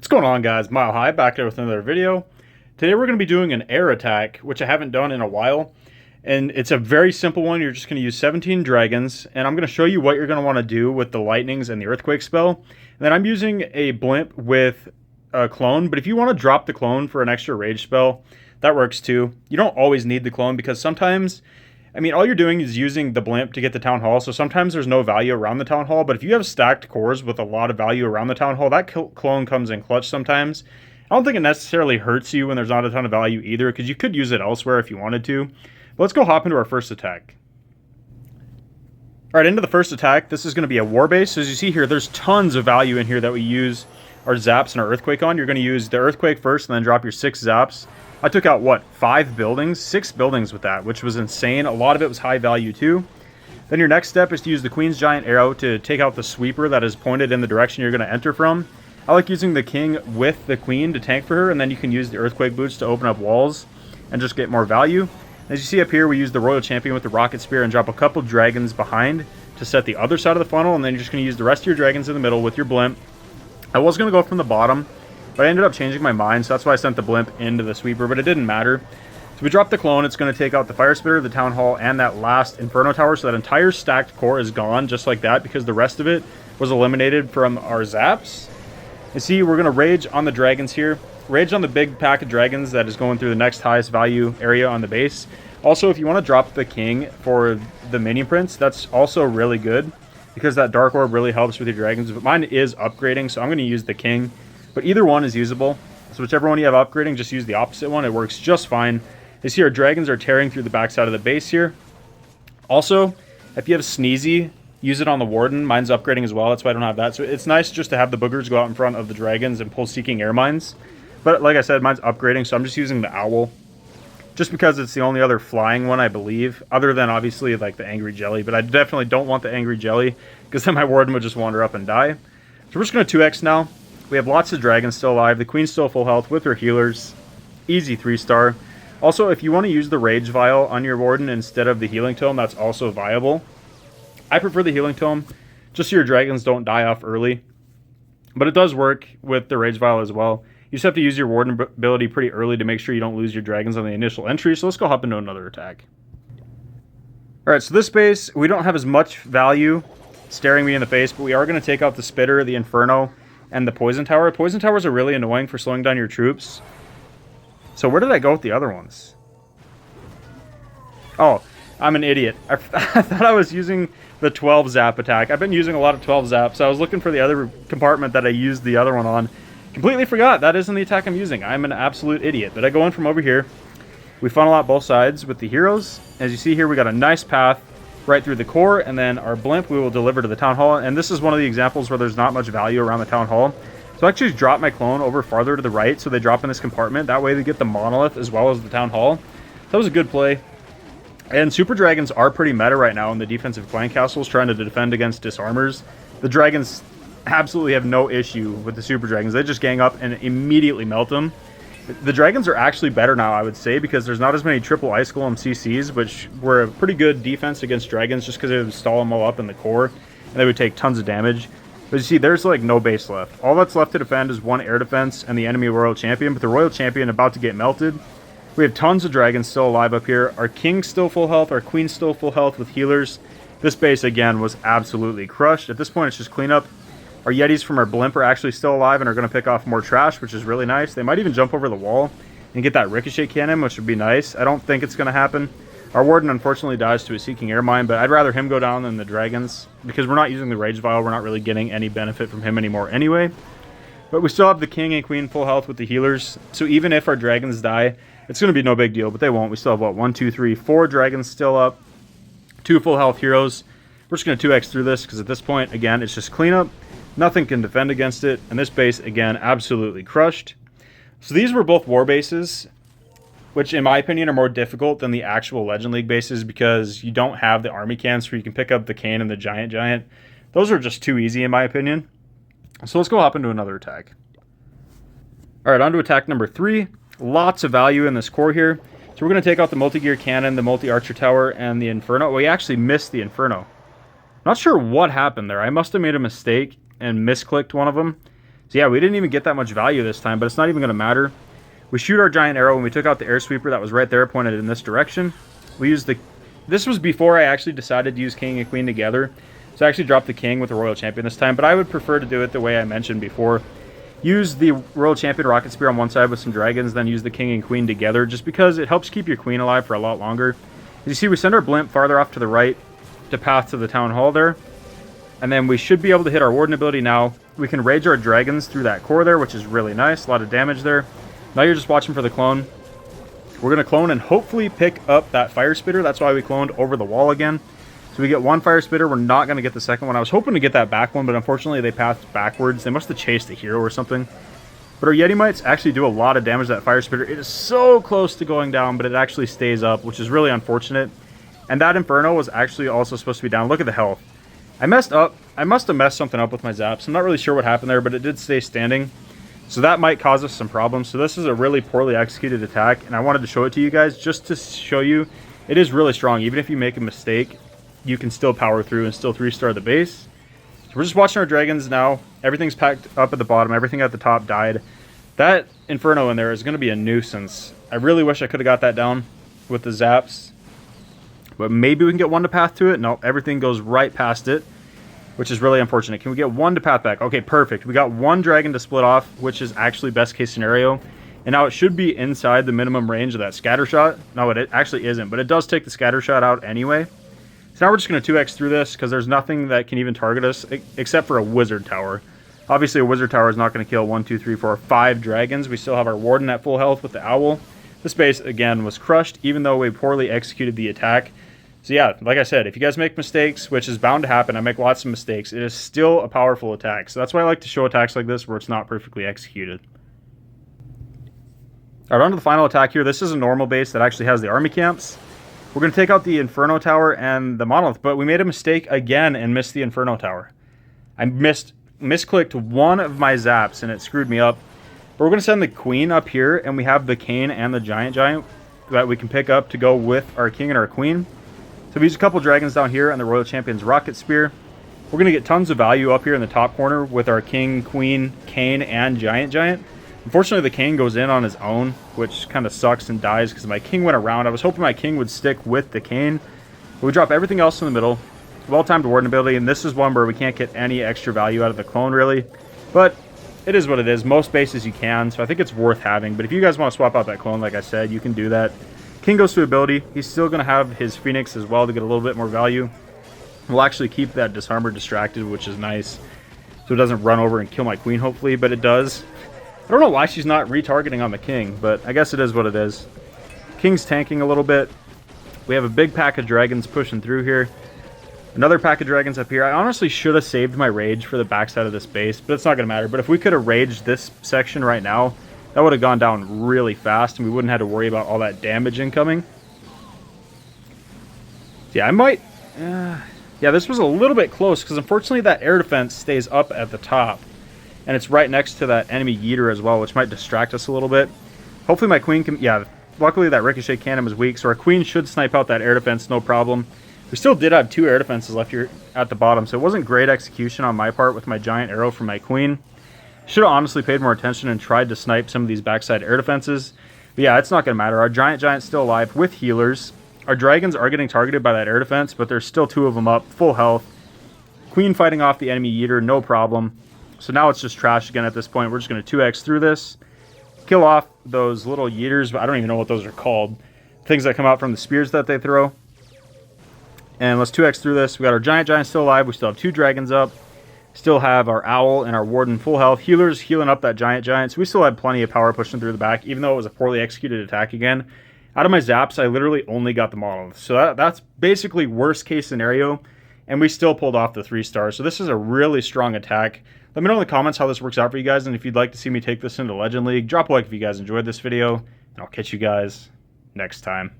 going on, guys? Mile High back there with another video. Today we're going to be doing an air attack, which I haven't done in a while, and it's a very simple one. You're just going to use 17 dragons, and I'm going to show you what you're going to want to do with the lightnings and the earthquake spell. And then I'm using a blimp with a clone, but if you want to drop the clone for an extra rage spell, that works too. You don't always need the clone because sometimes, I mean, all you're doing is using the blimp to get the Town Hall, so sometimes there's no value around the Town Hall, but if you have stacked cores with a lot of value around the Town Hall, that clone comes in clutch sometimes. I don't think it necessarily hurts you when there's not a ton of value either, because you could use it elsewhere if you wanted to. But let's go hop into our first attack. Alright, into the first attack, this is going to be a war base. So as you see here, there's tons of value in here that we use our zaps and our earthquake on. You're going to use the earthquake first and then drop your 6 zaps. I took out, what, 5 buildings? 6 buildings with that, which was insane. A lot of it was high value too. Then your next step is to use the Queen's Giant Arrow to take out the sweeper that is pointed in the direction you're going to enter from. I like using the King with the Queen to tank for her, and then you can use the Earthquake Boots to open up walls and just get more value. As you see up here, we use the Royal Champion with the Rocket Spear and drop a couple dragons behind to set the other side of the funnel, and then you're just going to use the rest of your dragons in the middle with your blimp. I was going to go from the bottom, but I ended up changing my mind, so that's why I sent the blimp into the sweeper, but it didn't matter. So we dropped the clone. It's going to take out the Fire Spitter, the Town Hall, and that last Inferno Tower, so that entire stacked core is gone just like that because the rest of it was eliminated from our zaps. You see, we're going to rage on the dragons here. Rage on the big pack of dragons that is going through the next highest value area on the base. Also, if you want to drop the King for the Minion Prince, that's also really good because that Dark Orb really helps with your dragons. But mine is upgrading, so I'm going to use the King. But either one is usable. So whichever one you have upgrading, just use the opposite one. It works just fine. You see our dragons are tearing through the backside of the base here. Also, if you have Sneezy, use it on the Warden. Mine's upgrading as well. That's why I don't have that. So it's nice just to have the boogers go out in front of the dragons and pull Seeking Air Mines. But like I said, mine's upgrading, so I'm just using the Owl. Just because it's the only other flying one, I believe. Other than, obviously, like the Angry Jelly. But I definitely don't want the Angry Jelly, because then my Warden would just wander up and die. So we're just going to 2x now. We have lots of dragons still alive. The Queen's still full health with her healers. Easy 3-star. Also, if you want to use the Rage Vial on your Warden instead of the Healing Tome, that's also viable. I prefer the Healing Tome, just so your dragons don't die off early. But it does work with the Rage Vial as well. You just have to use your Warden ability pretty early to make sure you don't lose your dragons on the initial entry. So let's go hop into another attack. Alright, so this base, we don't have as much value staring me in the face, but we are going to take out the Spitter, the Inferno, and the Poison Tower. Poison Towers are really annoying for slowing down your troops. So where did I go with the other ones? Oh, I'm an idiot. I thought I was using the 12 zap attack. I've been using a lot of 12 zaps, so I was looking for the other compartment that I used the other one on. Completely forgot that isn't the attack I'm using. I'm an absolute idiot. But I go in from over here. We funnel out both sides with the heroes. As you see here, we got a nice path right through the core, and then our blimp we will deliver to the Town Hall. And this is one of the examples where there's not much value around the Town Hall. So I actually drop my clone over farther to the right, so they drop in this compartment. That way they get the Monolith as well as the Town Hall. So that was a good play. And Super Dragons are pretty meta right now in the defensive clan castles, trying to defend against disarmers. The Dragons absolutely have no issue with the Super Dragons. They just gang up and immediately melt them. The Dragons are actually better now, I would say, because there's not as many triple Ice Golem CCs, which were a pretty good defense against Dragons just because they would stall them all up in the core, and they would take tons of damage. But you see, there's like no base left. All that's left to defend is one air defense and the enemy Royal Champion, but the Royal Champion about to get melted. We have tons of dragons still alive up here. Our King's still full health. Our Queen's still full health with healers. This base, again, was absolutely crushed. At this point, it's just cleanup. Our Yetis from our blimp are actually still alive and are going to pick off more trash, which is really nice. They might even jump over the wall and get that Ricochet Cannon, which would be nice. I don't think it's going to happen. Our Warden, unfortunately, dies to a Seeking Air Mine, but I'd rather him go down than the dragons. Because we're not using the Rage Vial, we're not really getting any benefit from him anymore anyway. But we still have the King and Queen full health with the healers. So even if our dragons die, it's going to be no big deal, but they won't. We still have, what, 1, 2, 3, 4 dragons still up. 2 full health heroes. We're just going to 2x through this, because at this point, again, it's just cleanup. Nothing can defend against it. And this base, again, absolutely crushed. So these were both war bases, which in my opinion are more difficult than the actual Legend League bases, because you don't have the army cans where you can pick up the Kane and the Giant. Those are just too easy in my opinion. So let's go hop into another attack. Alright, on to attack number 3. Lots of value in this core here. So we're going to take out the multi-gear cannon, the multi-archer tower, and the Inferno. We actually missed the Inferno. Not sure what happened there. I must have made a mistake and misclicked one of them. So yeah, we didn't even get that much value this time, but it's not even going to matter. We shoot our giant arrow, and we took out the air sweeper that was right there, pointed in this direction. We used the... This was before I actually decided to use king and queen together. So I actually dropped the king with the royal champion this time, but I would prefer to do it the way I mentioned before. Use the royal champion rocket spear on one side with some dragons, then use the king and queen together, just because it helps keep your queen alive for a lot longer. As you see, we send our blimp farther off to the right to path to the town hall there. And then we should be able to hit our warden ability now. We can rage our dragons through that core there, which is really nice. A lot of damage there. Now you're just watching for the clone. We're going to clone and hopefully pick up that fire spitter. That's why we cloned over the wall again. So we get one fire spitter. We're not going to get the second one. I was hoping to get that back one, but unfortunately they pathed backwards. They must have chased a hero or something. But our Yeti mites actually do a lot of damage to that fire spitter. It is so close to going down, but it actually stays up, which is really unfortunate. And that Inferno was actually also supposed to be down. Look at the health. I messed up. I must have messed something up with my zaps. I'm not really sure what happened there, but it did stay standing. So that might cause us some problems. So this is a really poorly executed attack, and I wanted to show it to you guys just to show you it is really strong. Even if you make a mistake, you can still power through and still 3-star the base. So we're just watching our dragons now. Everything's packed up at the bottom. Everything at the top died. That Inferno in there is going to be a nuisance. I really wish I could have got that down with the zaps. But maybe we can get one to path to it. No, everything goes right past it, which is really unfortunate. Can we get one to path back? Okay, perfect. We got one dragon to split off, which is actually best case scenario. And now it should be inside the minimum range of that scatter shot. No, it actually isn't, but it does take the scatter shot out anyway. So now we're just going to 2x through this because there's nothing that can even target us except for a wizard tower. Obviously, a wizard tower is not going to kill 1, 2, 3, 4, 5 dragons. We still have our warden at full health with the owl. This base, again, was crushed, even though we poorly executed the attack. So yeah, like I said, if you guys make mistakes, which is bound to happen, I make lots of mistakes, it is still a powerful attack. So that's why I like to show attacks like this where it's not perfectly executed. Alright, on to the final attack here. This is a normal base that actually has the army camps. We're going to take out the Inferno Tower and the Monolith, but we made a mistake again and missed the Inferno Tower. I misclicked one of my zaps and it screwed me up. But we're going to send the Queen up here, and we have the Kane and the Giant that we can pick up to go with our King and our Queen. So we use a couple dragons down here and the Royal Champion's Rocket Spear. We're going to get tons of value up here in the top corner with our King, Queen, Kane, and Giant. Unfortunately, the Kane goes in on his own, which kind of sucks and dies because my King went around. I was hoping my King would stick with the Kane. But we drop everything else in the middle. Well-timed warden ability, and this is one where we can't get any extra value out of the clone, really. But it is what it is. Most bases you can, so I think it's worth having. But if you guys want to swap out that clone, like I said, you can do that. King goes to ability. He's still going to have his Phoenix as well to get a little bit more value. We'll actually keep that disarmer distracted, which is nice. So it doesn't run over and kill my Queen, hopefully, but it does. I don't know why she's not retargeting on the King, but I guess it is what it is. King's tanking a little bit. We have a big pack of dragons pushing through here. Another pack of dragons up here. I honestly should have saved my rage for the backside of this base, but it's not going to matter. But if we could have raged this section right now, that would have gone down really fast, and we wouldn't have to worry about all that damage incoming. Yeah, I might... yeah, this was a little bit close, because unfortunately that air defense stays up at the top. And it's right next to that enemy yeeter as well, which might distract us a little bit. Hopefully my Queen can... Yeah, luckily that ricochet cannon was weak, so our Queen should snipe out that air defense, no problem. We still did have 2 air defenses left here at the bottom, so it wasn't great execution on my part with my giant arrow from my Queen. Should have honestly paid more attention and tried to snipe some of these backside air defenses. But yeah, it's not going to matter. Our giant's still alive with healers. Our dragons are getting targeted by that air defense, but there's still 2 of them up, full health. Queen fighting off the enemy yeeter, no problem. So now it's just trash again at this point. We're just going to 2x through this. Kill off those little yeeters, but I don't even know what those are called. Things that come out from the spears that they throw. And let's 2x through this. We got our giant still alive. We still have 2 dragons up. Still have our owl and our warden full health. Healers healing up that giant. So we still had plenty of power pushing through the back, even though it was a poorly executed attack again. Out of my zaps, I literally only got the monolith. So that's basically worst case scenario. And we still pulled off the 3 stars. So this is a really strong attack. Let me know in the comments how this works out for you guys. And if you'd like to see me take this into Legend League, drop a like if you guys enjoyed this video. And I'll catch you guys next time.